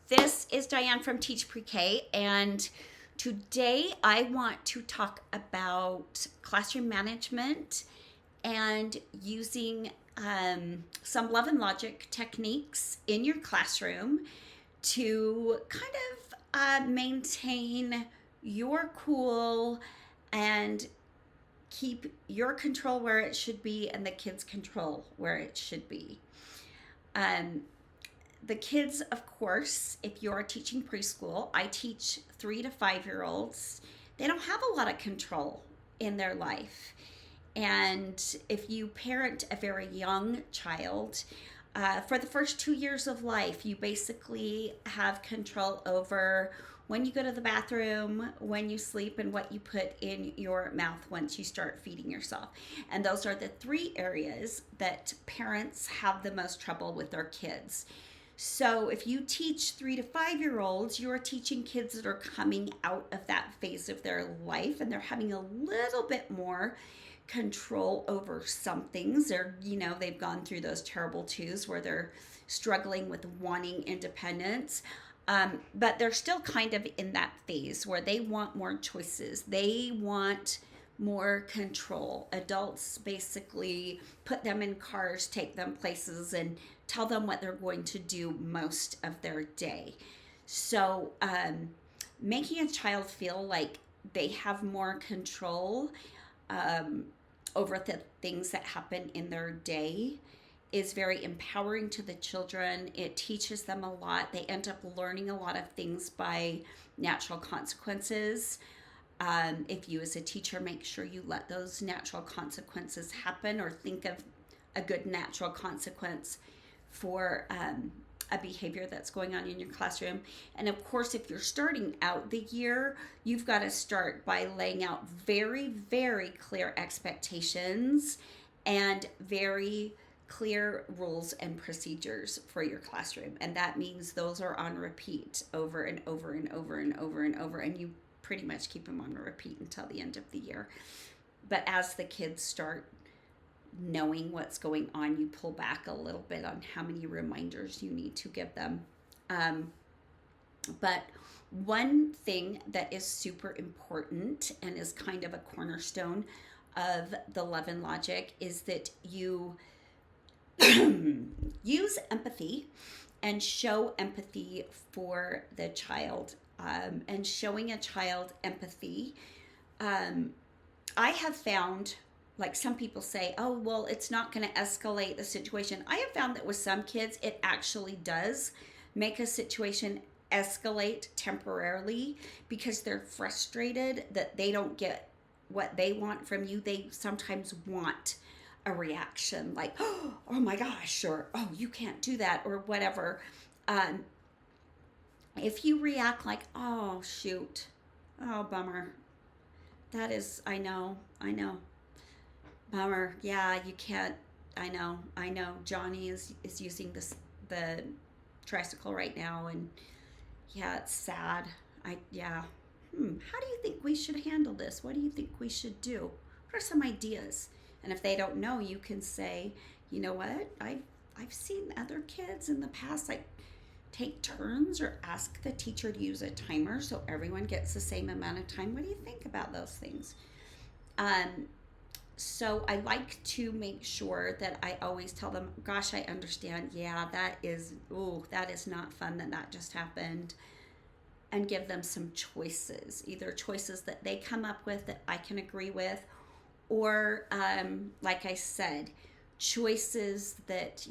This is Diane from Teach Pre-K, and today I want to talk about classroom management and using some love and logic techniques in your classroom to kind of maintain your cool and keep your control where it should be and the kids' control where it should be. Um, the kids, of course, if you're teaching preschool, I teach 3 to 5 year olds. They don't have a lot of control in their life. And if you parent a very young child, for the first 2 years of life, you basically have control over when you go to the bathroom, when you sleep, and what you put in your mouth once you start feeding yourself. And those are the 3 areas that parents have the most trouble with their kids. So if you teach 3 to 5 year olds, you're teaching kids that are coming out of that phase of their life and they're having a little bit more control over some things. They've gone through those terrible twos where they're struggling with wanting independence. But they're still kind of in that phase where they want more choices. They want more control. Adults basically put them in cars, take them places, and tell them what they're going to do most of their day. So, making a child feel like they have more control over the things that happen in their day is very empowering to the children. It teaches them a lot. They end up learning a lot of things by natural consequences. If you as a teacher make sure you let those natural consequences happen or think of a good natural consequence for a behavior that's going on in your classroom. And of course, if you're starting out the year, you've got to start by laying out very, very clear expectations and very clear rules and procedures for your classroom. And that means those are on repeat over and over and over and over and over. And you pretty much keep them on repeat until the end of the year. But as the kids start knowing what's going on, you pull back a little bit on how many reminders you need to give them. But one thing that is super important and is kind of a cornerstone of the love and logic is that you use empathy and show empathy for the child. And showing a child empathy, I have found, like some people say, oh, well, it's not going to escalate the situation. I have found that with some kids, it actually does make a situation escalate temporarily because they're frustrated that they don't get what they want from you. They sometimes want a reaction like, oh my gosh, or oh, you can't do that, or whatever. If you react like, oh, shoot, oh, bummer, that is, I know, bummer, yeah, you can't, I know, Johnny is using the tricycle right now, and yeah, it's sad. How do you think we should handle this? What do you think we should do? What are some ideas? And if they don't know, you can say, you know what, I've seen other kids in the past, like, take turns or ask the teacher to use a timer so everyone gets the same amount of time. What do you think about those things? So I like to make sure that I always tell them, gosh, I understand. Yeah, that is not fun that just happened. And give them some choices, either choices that they come up with that I can agree with, or like I said, choices that,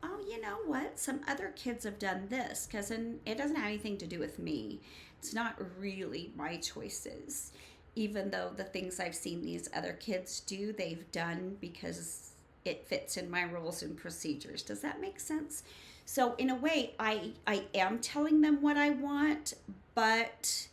oh, you know what, some other kids have done this, because it doesn't have anything to do with me. It's not really my choices, even though the things I've seen these other kids do, they've done because it fits in my rules and procedures. Does that make sense? So in a way, I am telling them what I want, but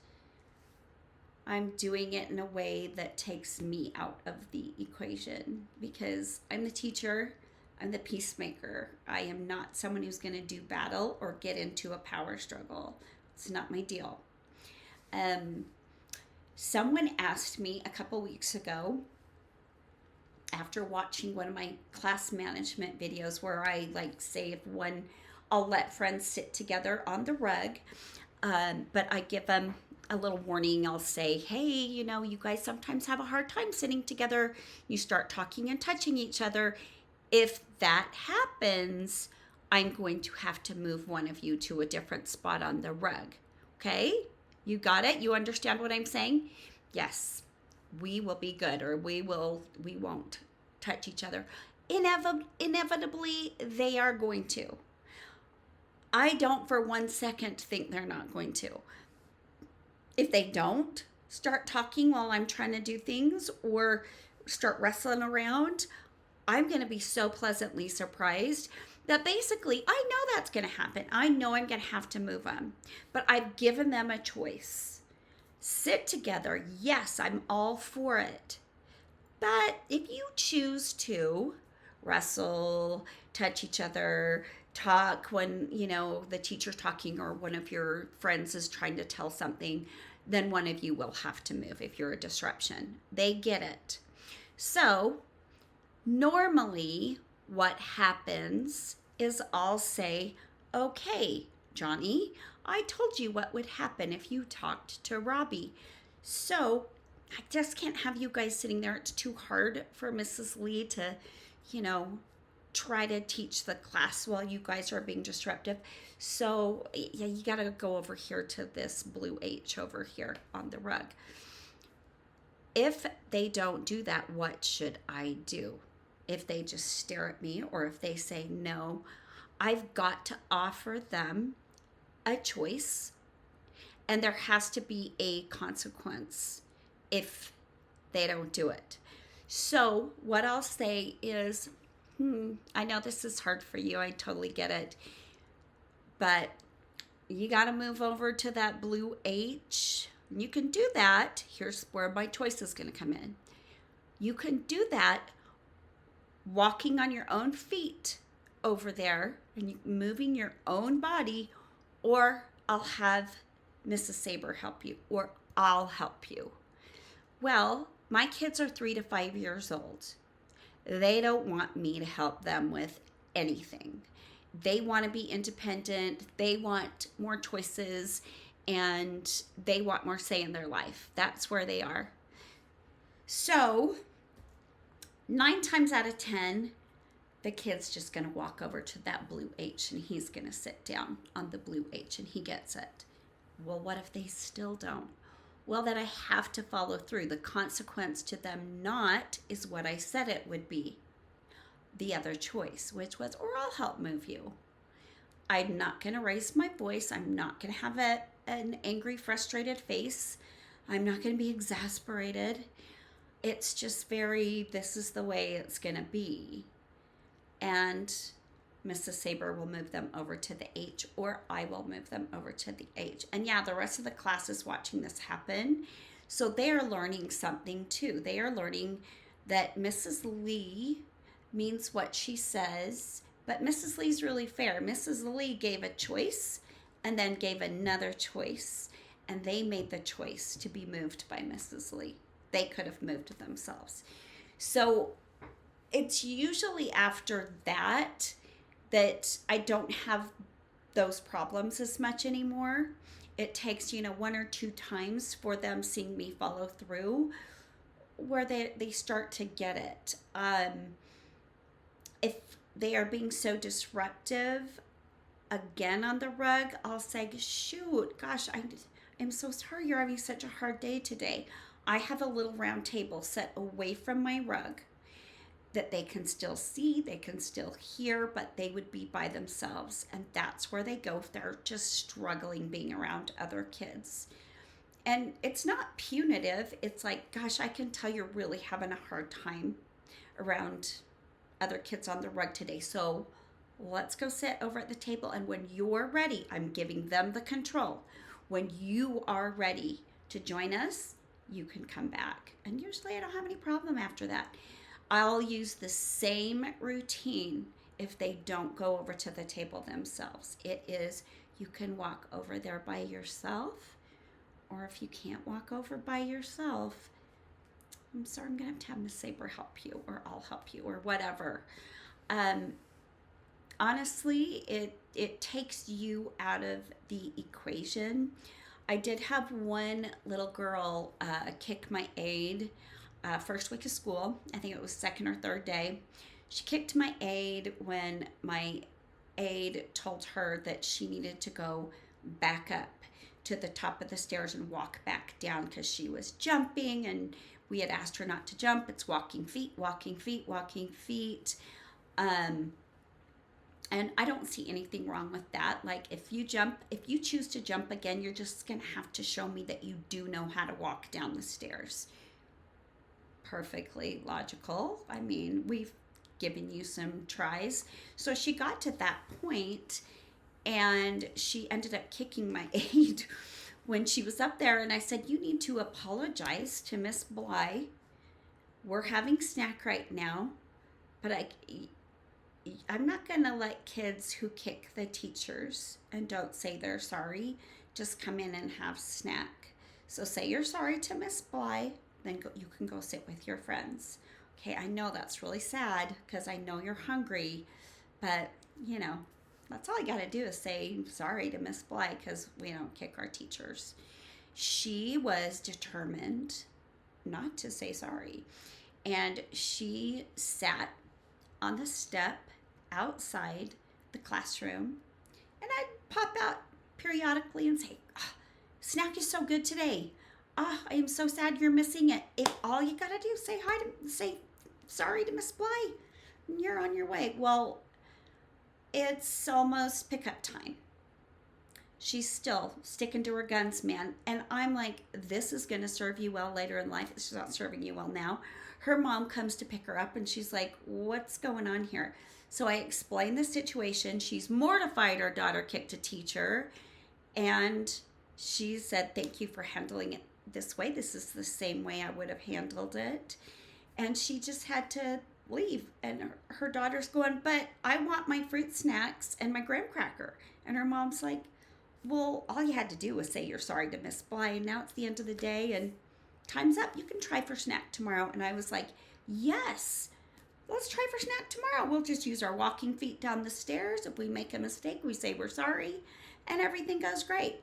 I'm doing it in a way that takes me out of the equation because I'm the teacher, I'm the peacemaker. I am not someone who's going to do battle or get into a power struggle. It's not my deal. Someone asked me a couple weeks ago, after watching one of my class management videos where I say if one I'll let friends sit together on the rug, but I give them a little warning. I'll say, hey, you guys sometimes have a hard time sitting together. You start talking and touching each other. If that happens, I'm going to have to move one of you to a different spot on the rug. Okay? You got it? You understand what I'm saying? Yes. We will be good, or we won't touch each other. Inevitably, they are going to. I don't for 1 second think they're not going to. If they don't start talking while I'm trying to do things or start wrestling around, I'm going to be so pleasantly surprised that basically I know that's going to happen. I know I'm going to have to move them, but I've given them a choice. Sit together. Yes, I'm all for it. But if you choose to wrestle, touch each other, talk when, the teacher's talking or one of your friends is trying to tell something, then one of you will have to move if you're a disruption. They get it. So normally what happens is I'll say, okay, Johnny, I told you what would happen if you talked to Robbie. So I just can't have you guys sitting there. It's too hard for Mrs. Lee to, try to teach the class while you guys are being disruptive. So yeah, you got to go over here to this blue H over here on the rug. If they don't do that, what should I do? If they just stare at me or if they say no, I've got to offer them a choice, and there has to be a consequence if they don't do it. So what I'll say is, I know this is hard for you. I totally get it. But you got to move over to that blue H. You can do that. Here's where my choice is going to come in. You can do that walking on your own feet over there and moving your own body, or I'll have Mrs. Saber help you, or I'll help you. Well, my kids are 3 to 5 years old. They don't want me to help them with anything. They want to be independent. They want more choices, and they want more say in their life. That's where they are. So 9 times out of 10, the kid's just going to walk over to that blue H and he's going to sit down on the blue H and he gets it. Well, what if they still don't? Well, then I have to follow through. The consequence to them not is what I said it would be. The other choice, which was, or I'll help move you. I'm not going to raise my voice. I'm not going to have an angry, frustrated face. I'm not going to be exasperated. It's just this is the way it's going to be. And Mrs. Saber will move them over to the H, or I will move them over to the H. And yeah, the rest of the class is watching this happen. So they are learning something too. They are learning that Mrs. Lee means what she says, but Mrs. Lee's really fair. Mrs. Lee gave a choice and then gave another choice, and they made the choice to be moved by Mrs. Lee. They could have moved themselves. So it's usually after that I don't have those problems as much anymore. It takes, 1 or 2 times for them seeing me follow through where they start to get it. If they are being so disruptive again on the rug, I'll say, shoot, gosh, I'm so sorry you're having such a hard day today. I have a little round table set away from my rug that they can still see, they can still hear, but they would be by themselves. And that's where they go if they're just struggling being around other kids. And it's not punitive. It's like, gosh, I can tell you're really having a hard time around other kids on the rug today. So let's go sit over at the table. And when you're ready, I'm giving them the control. When you are ready to join us, you can come back. And usually I don't have any problem after that. I'll use the same routine if they don't go over to the table themselves. It is, you can walk over there by yourself, or if you can't walk over by yourself, I'm sorry, I'm going to have Miss Saber help you, or I'll help you, or whatever. honestly, it takes you out of the equation. I did have one little girl kick my aide first week of school. I think it was second or third day. She kicked my aide when my aide told her that she needed to go back up to the top of the stairs and walk back down because she was jumping, and we had asked her not to jump. It's walking feet, walking feet, walking feet. Um, and I don't see anything wrong with that. Like, if you choose to jump again, you're just going to have to show me that you do know how to walk down the stairs. Perfectly logical. I mean, we've given you some tries. So she got to that point, and she ended up kicking my aide when she was up there. And I said, you need to apologize to Miss Bly. We're having snack right now, but I'm not going to let kids who kick the teachers and don't say they're sorry just come in and have snack. So say you're sorry to Miss Bly, then you can go sit with your friends. Okay, I know that's really sad because I know you're hungry, but that's all I got to do is say sorry to Miss Bly because we don't kick our teachers. She was determined not to say sorry, and she sat on the step outside the classroom, and I'd pop out periodically and say, oh, snack is so good today. I am so sad you're missing it. If all you gotta do is say sorry to Miss Bly, and you're on your way. Well, it's almost pickup time. She's still sticking to her guns, man. And I'm like, this is going to serve you well later in life. It's not serving you well now. Her mom comes to pick her up, and she's like, what's going on here? So I explained the situation. She's mortified her daughter kicked a teacher. And she said, thank you for handling it this way. This is the same way I would have handled it. And she just had to leave. And her daughter's going, but I want my fruit snacks and my graham cracker. And her mom's like, well, all you had to do was say you're sorry to Miss Bly, and now it's the end of the day and time's up. You can try for snack tomorrow. And I was like, yes, let's try for snack tomorrow. We'll just use our walking feet down the stairs. If we make a mistake, we say we're sorry, and everything goes great.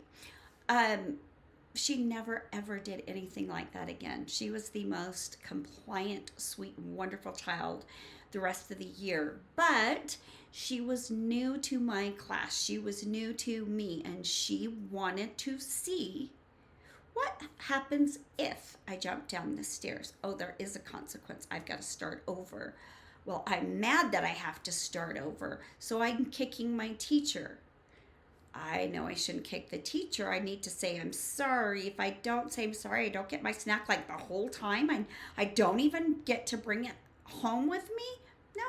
She never, ever did anything like that again. She was the most compliant, sweet, wonderful child the rest of the year. But she was new to my class. She was new to me, and she wanted to see what happens if I jump down the stairs. Oh, there is a consequence. I've got to start over. Well, I'm mad that I have to start over, so I'm kicking my teacher. I know I shouldn't kick the teacher. I need to say I'm sorry. If I don't say I'm sorry, I don't get my snack like the whole time. I don't even get to bring it home with me. No,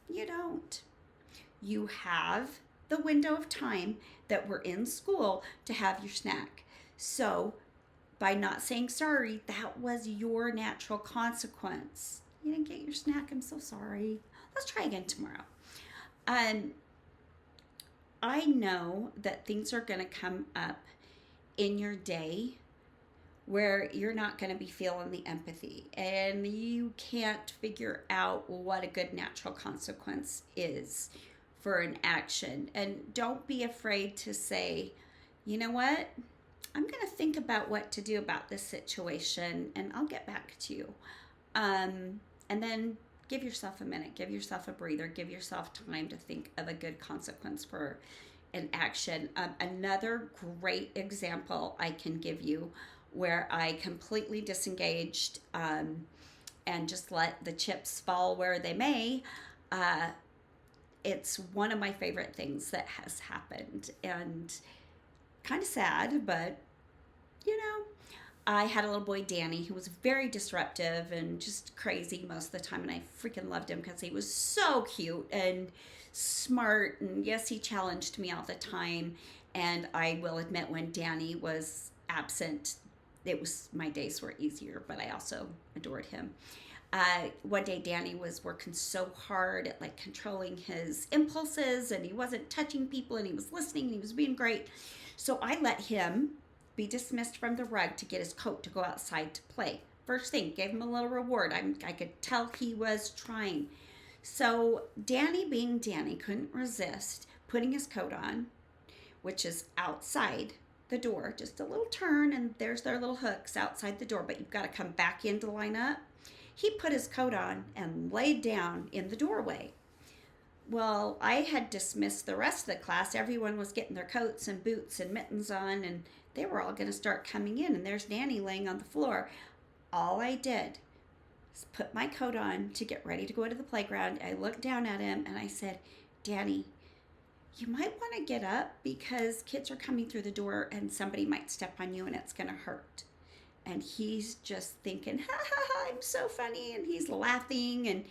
you don't. You have the window of time that we're in school to have your snack. So by not saying sorry, that was your natural consequence. You didn't get your snack. I'm so sorry. Let's try again tomorrow. I know that things are going to come up in your day where you're not going to be feeling the empathy, and you can't figure out what a good natural consequence is for an action. And don't be afraid to say, you know what? I'm going to think about what to do about this situation, and I'll get back to you. And then give yourself a minute, give yourself a breather, give yourself time to think of a good consequence for an action. Another great example I can give you where I completely disengaged and just let the chips fall where they may. It's one of my favorite things that has happened, and kind of sad, but I had a little boy, Danny, who was very disruptive and just crazy most of the time, and I freaking loved him because he was so cute and smart, and yes, he challenged me all the time. And I will admit, when Danny was absent, my days were easier, but I also adored him. One day Danny was working so hard at controlling his impulses, and he wasn't touching people, and he was listening, and he was being great. So I let him be dismissed from the rug to get his coat to go outside to play. First thing, gave him a little reward. I could tell he was trying. So Danny, being Danny, couldn't resist putting his coat on, which is outside the door, just a little turn, and there's their little hooks outside the door, but you've got to come back in to line up. He put his coat on and laid down in the doorway. Well, I had dismissed the rest of the class. Everyone was getting their coats and boots and mittens on, and they were all going to start coming in, and there's Danny laying on the floor. All I did was put my coat on to get ready to go to the playground. I looked down at him and I said, Danny, you might want to get up because kids are coming through the door and somebody might step on you and it's going to hurt. And he's just thinking, ha ha ha, I'm so funny. And he's laughing and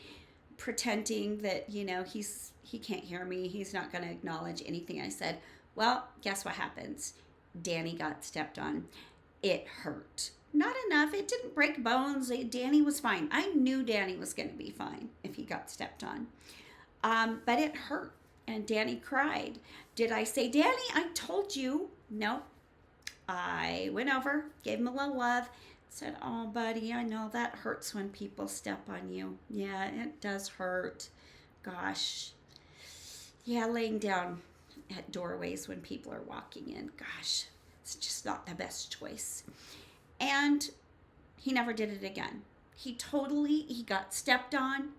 pretending that, he can't hear me. He's not going to acknowledge anything I said. Well, guess what happens? Danny got stepped on. It hurt. Not enough. It didn't break bones. Danny was fine. I knew Danny was going to be fine if he got stepped on. But it hurt. And Danny cried. Did I say, Danny, I told you? No. I went over, gave him a little love, said, oh, buddy, I know that hurts when people step on you. Yeah, it does hurt. Gosh. Yeah, laying down at doorways when people are walking in. Gosh, it's just not the best choice. And he never did it again. He got stepped on.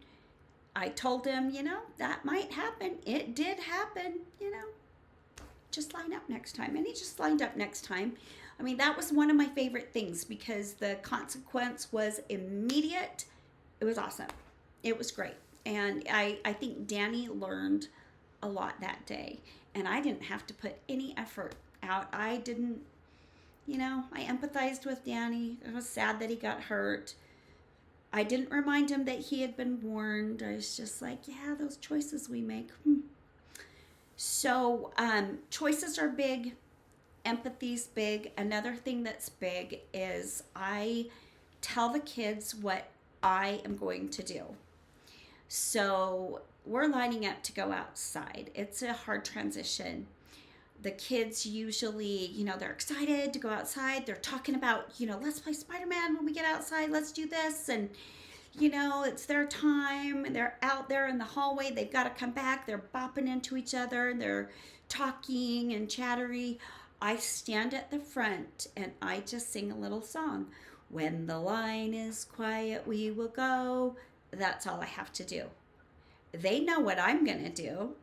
I told him, that might happen. It did happen, just line up next time. And he just lined up next time. I mean, that was one of my favorite things because the consequence was immediate. It was awesome. It was great. And I think Danny learned a lot that day. And I didn't have to put any effort out. I didn't, I empathized with Danny. I was sad that he got hurt. I didn't remind him that he had been warned. I was just like, yeah, those choices we make. So choices are big. Empathy's big. Another thing that's big is I tell the kids what I am going to do. So we're lining up to go outside. It's a hard transition. The kids usually, they're excited to go outside. They're talking about, let's play Spider-Man when we get outside. Let's do this. And, it's their time. And they're out there in the hallway. They've got to come back. They're bopping into each other. They're talking and chattery. I stand at the front and I just sing a little song. When the line is quiet, we will go. That's all I have to do. They know what I'm going to do.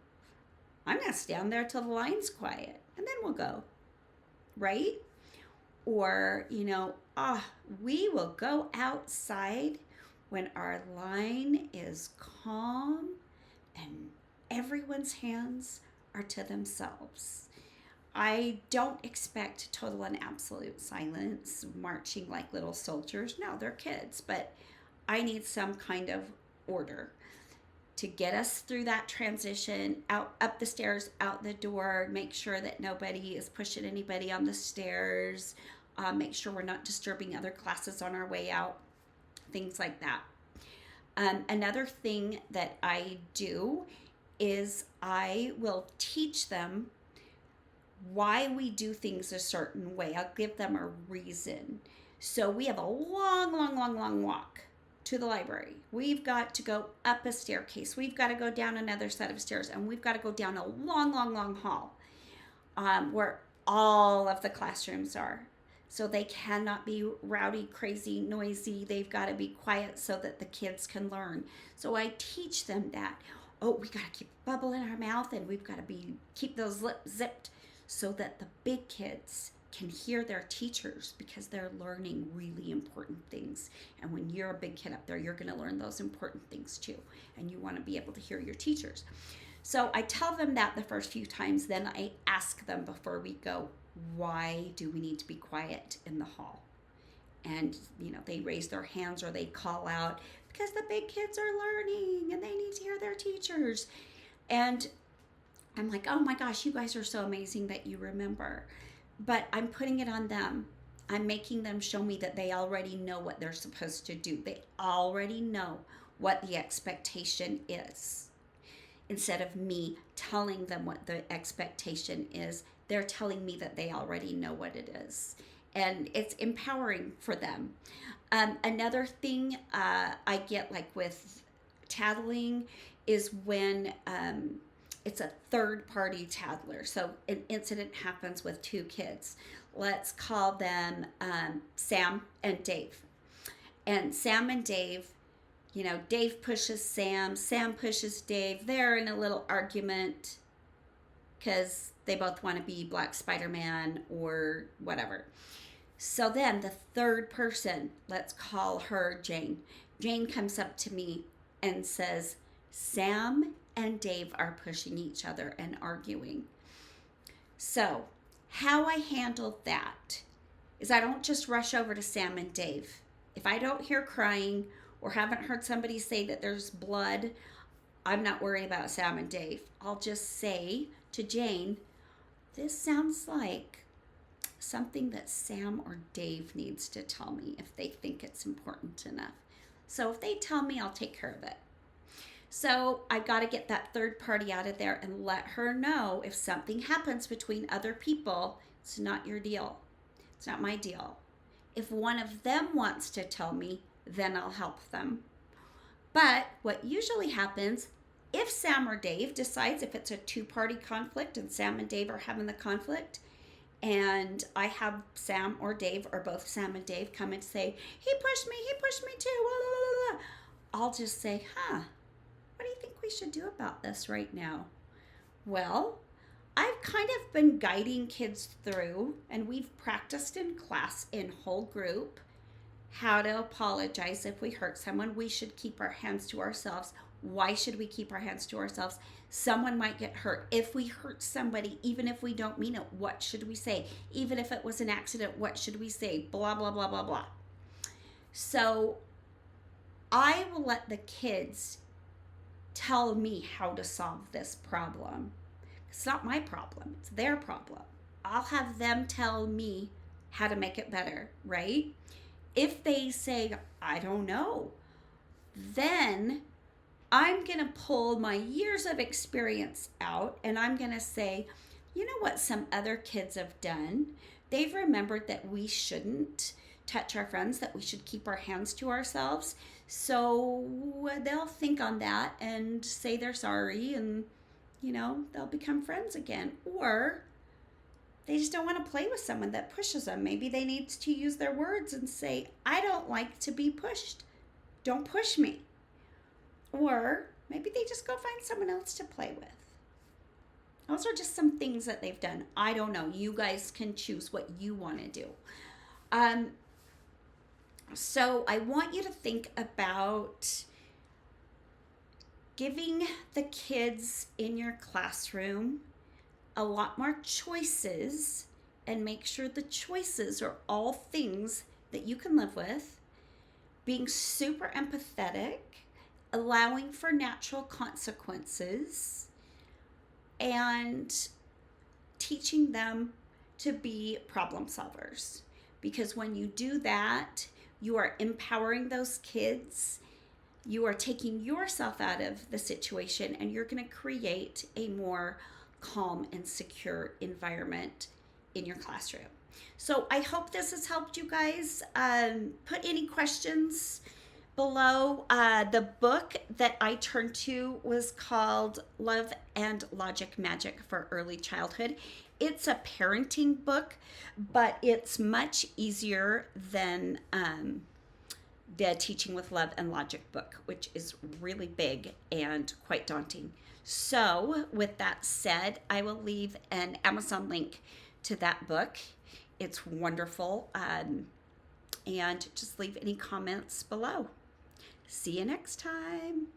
I'm going to stand there till the line's quiet and then we'll go. Right? Or, we will go outside when our line is calm and everyone's hands are to themselves. I don't expect total and absolute silence, marching like little soldiers. No, they're kids, but I need some kind of order to get us through that transition, up the stairs, out the door, make sure that nobody is pushing anybody on the stairs, make sure we're not disturbing other classes on our way out, things like that. Another thing that I do is I will teach them why we do things a certain way. I'll give them a reason. So we have a long walk to the library. We've got to go up a staircase. We've got to go down another set of stairs, and we've got to go down a long hall where all of the classrooms are. So they cannot be rowdy, crazy, noisy. They've got to be quiet so that the kids can learn. So I teach them that. Oh, we got to keep a bubble in our mouth, and we've got to keep those lips zipped so that the big kids can hear their teachers because they're learning really important things. And when you're a big kid up there, you're going to learn those important things too. And you want to be able to hear your teachers. So I tell them that the first few times, then I ask them before we go, why do we need to be quiet in the hall? And, they raise their hands or they call out because the big kids are learning and they need to hear their teachers. And I'm like, oh my gosh, you guys are so amazing that you remember. But I'm putting it on them. I'm making them show me that they already know what they're supposed to do. They already know what the expectation is. Instead of me telling them what the expectation is, they're telling me that they already know what it is. And it's empowering for them. Another thing I get like with tattling is when it's a third party toddler. So an incident happens with two kids. Let's call them Sam and Dave. And Sam and Dave, Dave pushes Sam, Sam pushes Dave. They're in a little argument because they both want to be Black Spider-Man or whatever. So then the third person, let's call her Jane. Jane comes up to me and says, Sam and Dave are pushing each other and arguing. So how I handled that is I don't just rush over to Sam and Dave. If I don't hear crying or haven't heard somebody say that there's blood, I'm not worried about Sam and Dave. I'll just say to Jane, this sounds like something that Sam or Dave needs to tell me if they think it's important enough. So if they tell me, I'll take care of it. So I've got to get that third party out of there and let her know if something happens between other people, it's not your deal. It's not my deal. If one of them wants to tell me, then I'll help them. But what usually happens, if Sam or Dave decides, if it's a two-party conflict and Sam and Dave are having the conflict, and I have Sam or Dave, or both Sam and Dave, come and say, he pushed me too, blah, blah, blah. I'll just say, what do you think we should do about this right now? Well, I've kind of been guiding kids through, and we've practiced in class in whole group how to apologize if we hurt someone. We should keep our hands to ourselves. Why should we keep our hands to ourselves? Someone might get hurt. If we hurt somebody, even if we don't mean it, what should we say? Even if it was an accident, what should we say? Blah, blah, blah, blah, blah. So I will let the kids tell me how to solve this problem. It's not my problem. It's their problem. I'll have them tell me how to make it better, right? If they say, I don't know, then I'm going to pull my years of experience out and I'm going to say, you know what some other kids have done? They've remembered that we shouldn't touch our friends, that we should keep our hands to ourselves. So they'll think on that and say they're sorry and, they'll become friends again. Or they just don't want to play with someone that pushes them. Maybe they need to use their words and say, I don't like to be pushed. Don't push me. Or maybe they just go find someone else to play with. Those are just some things that they've done. I don't know. You guys can choose what you want to do. So I want you to think about giving the kids in your classroom a lot more choices and make sure the choices are all things that you can live with. Being super empathetic, allowing for natural consequences, and teaching them to be problem solvers. Because when you do that, you are empowering those kids, you are taking yourself out of the situation, and you're going to create a more calm and secure environment in your classroom. So I hope this has helped you guys. Put any questions below. The book that I turned to was called Love and Logic Magic for Early Childhood. It's a parenting book, but it's much easier than the Teaching with Love and Logic book, which is really big and quite daunting. So with that said, I will leave an Amazon link to that book. It's wonderful. And just leave any comments below. See you next time.